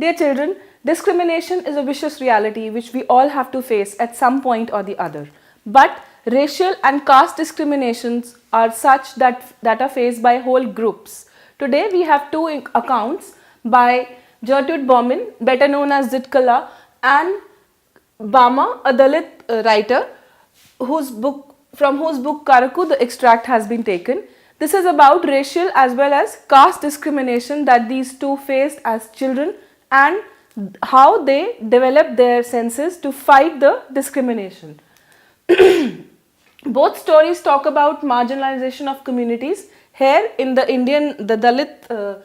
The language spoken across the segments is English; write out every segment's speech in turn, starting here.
Dear children, discrimination is a vicious reality which we all have to face at some point or the other. But racial and caste discriminations are such that are faced by whole groups. Today we have two accounts by Gertrude Bauman, better known as Zitkala, and Bama, a Dalit writer from whose book Karaku the extract has been taken. This is about racial as well as caste discrimination that these two faced as children and how they developed their senses to fight the discrimination. Both stories talk about marginalization of communities. Here in the the Dalit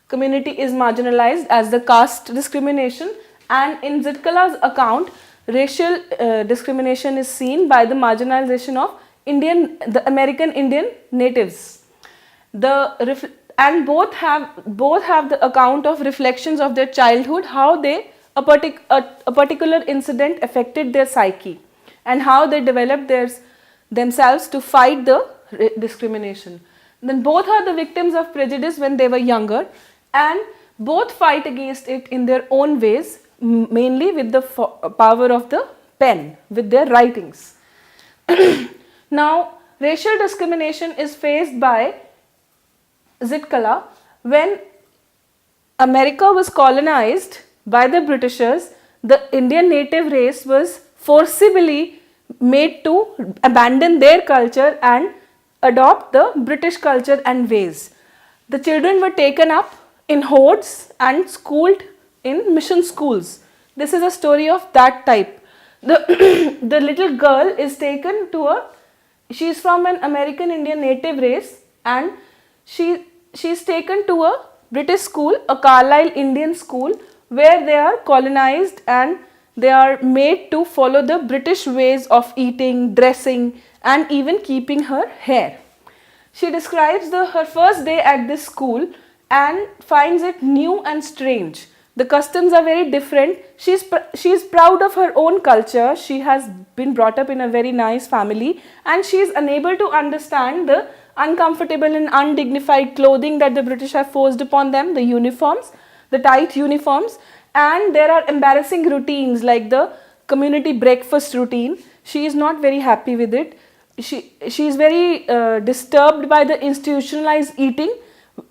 community is marginalized as the caste discrimination, and in Zitkala's account, racial discrimination is seen by the marginalization of the American Indian natives. And both have the account of reflections of their childhood, how a particular incident affected their psyche and how they developed themselves to fight the discrimination. Then both are the victims of prejudice when they were younger, and both fight against it in their own ways, mainly with the power of the pen, with their writings. Now, racial discrimination is faced by Zitkala when America was colonized by the Britishers. The Indian native race was forcibly made to abandon their culture and adopt the British culture and ways. The children were taken up in hordes and schooled in mission schools. This is a story of that type. The little girl is taken to she is from an American Indian native race, and she is taken to a British school, a Carlisle Indian school, where they are colonized and they are made to follow the British ways of eating, dressing, and even keeping her hair. She describes her first day at this school and finds it new and strange. The customs are very different. She is proud of her own culture. She has been brought up in a very nice family, and she is unable to understand the uncomfortable and undignified clothing that the British have forced upon them, the uniforms, the tight uniforms, and there are embarrassing routines like the community breakfast routine. She is not very happy with it. She is very disturbed by the institutionalized eating.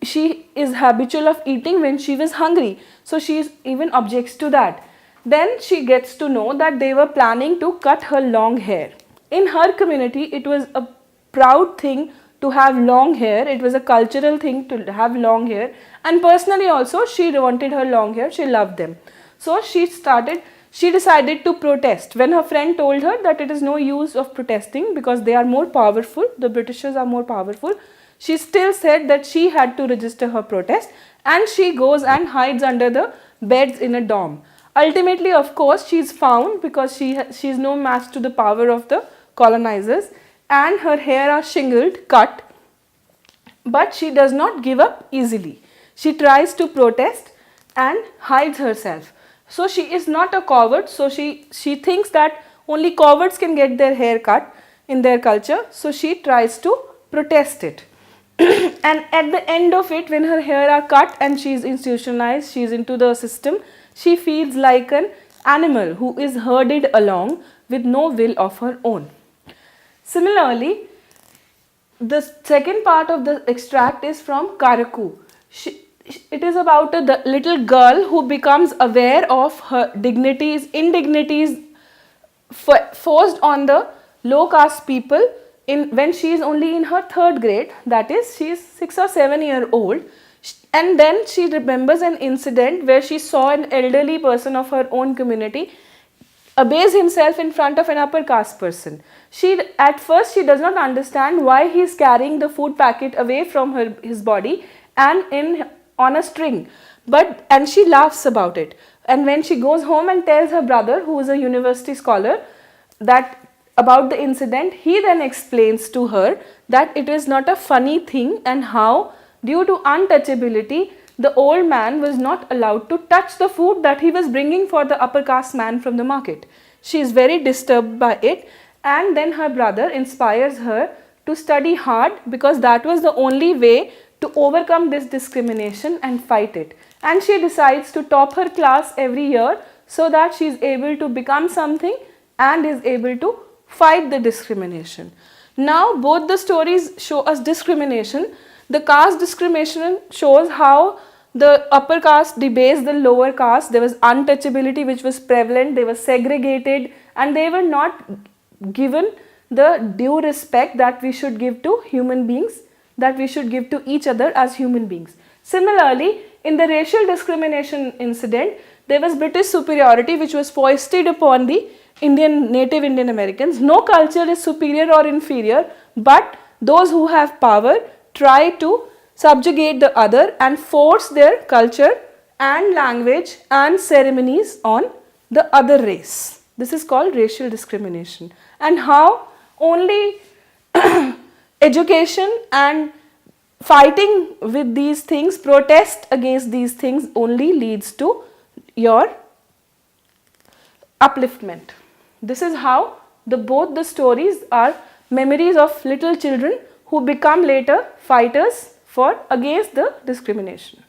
She is habitual of eating when she was hungry, so she even objects to that. Then she gets to know that they were planning to cut her long hair. In her community, it was a proud thing to have long hair. It was a cultural thing to have long hair, and personally also she wanted her long hair. She loved them. So she decided to protest. When her friend told her that it is no use of protesting because they are more powerful, the Britishers are more powerful, she still said that she had to register her protest, and she goes and hides under the beds in a dorm. Ultimately, of course, she is found because she is no match to the power of the colonizers, and her hair are shingled, cut, but she does not give up easily. She tries to protest and hides herself. So she is not a coward, so she thinks that only cowards can get their hair cut in their culture, so she tries to protest it. And at the end of it, when her hair are cut and she is institutionalized, she is into the system, she feels like an animal who is herded along with no will of her own. Similarly, the second part of the extract is from Karaku. It is about a little girl who becomes aware of her indignities forced on the low caste people when she is only in her 3rd grade, that is, she is 6 or 7 years old, and then she remembers an incident where she saw an elderly person of her own community abase himself in front of an upper caste person. At first she does not understand why he is carrying the food packet away from his body and on a string, and she laughs about it. And when she goes home and tells her brother, who is a university scholar, about the incident, he then explains to her that it is not a funny thing, and how due to untouchability the old man was not allowed to touch the food that he was bringing for the upper caste man from the market. She is very disturbed by it, and then her brother inspires her to study hard because that was the only way to overcome this discrimination and fight it. and she decides to top her class every year so that she is able to become something and is able to fight the discrimination. Now both the stories show us discrimination. The caste discrimination shows how the upper caste debased the lower caste. There was untouchability which was prevalent, they were segregated and they were not given the due respect that we should give to human beings, that we should give to each other as human beings. Similarly, in the racial discrimination incident, there was British superiority which was foisted upon the native Indian Americans. No culture is superior or inferior, but those who have power try to subjugate the other and force their culture and language and ceremonies on the other race. This is called racial discrimination. And how only education and fighting with these things, protest against these things only leads to your upliftment. This is how both the stories are memories of little children who become later fighters against the discrimination.